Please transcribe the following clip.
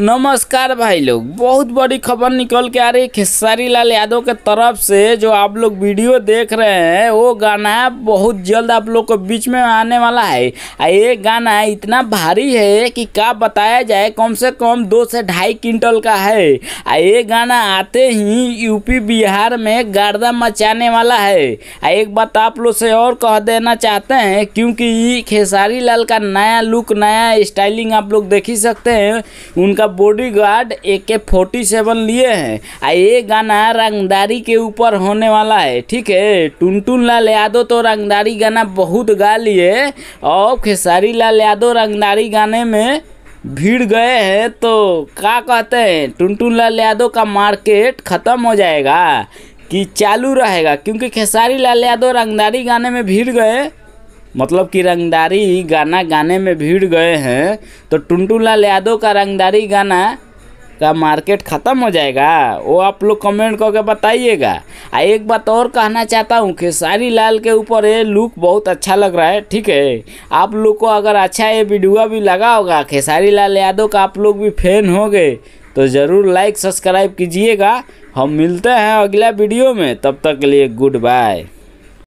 नमस्कार भाई लोग, बहुत बड़ी खबर निकल के आ रही है खेसारी लाल यादव के तरफ से। जो आप लोग वीडियो देख रहे हैं वो गाना बहुत जल्द आप लोग को बीच में आने वाला है। ये गाना इतना भारी है कि क्या बताया जाए, कम से कम 2 से 2.5 क्विंटल का है। ये गाना आते ही यूपी बिहार में गर्दा मचाने वाला है। एक बात आप लोग से और कह देना चाहते हैं, क्योंकि खेसारी लाल का नया लुक, नया स्टाइलिंग आप लोग देख ही सकते हैं। उनका बॉडीगार्ड AK-47 लिए हैं। ये गाना रंगदारी के ऊपर होने वाला है, ठीक है। टुनटुन लाल यादव तो रंगदारी गाना बहुत गा लिए और खेसारी लाल यादव रंगदारी गाने में भीड़ गए हैं। तो क्या कहते हैं, टुनटुन लाल यादव का मार्केट ख़त्म हो जाएगा कि चालू रहेगा? क्योंकि खेसारी लाल यादव रंगदारी गाने में भीड़ गए, मतलब कि रंगदारी गाना गाने में भीड़ गए हैं, तो टुनटुन लाल यादव का रंगदारी गाना का मार्केट ख़त्म हो जाएगा? वो आप लोग कमेंट करके बताइएगा। एक बात और कहना चाहता हूँ, खेसारी लाल के ऊपर ये लुक बहुत अच्छा लग रहा है, ठीक है। आप लोग को अगर अच्छा ये वीडियो भी लगा होगा, खेसारी लाल यादव का आप लोग भी फैन हो गए, तो ज़रूर लाइक सब्सक्राइब कीजिएगा। हम मिलते हैं अगला वीडियो में, तब तक के लिए गुड बाय।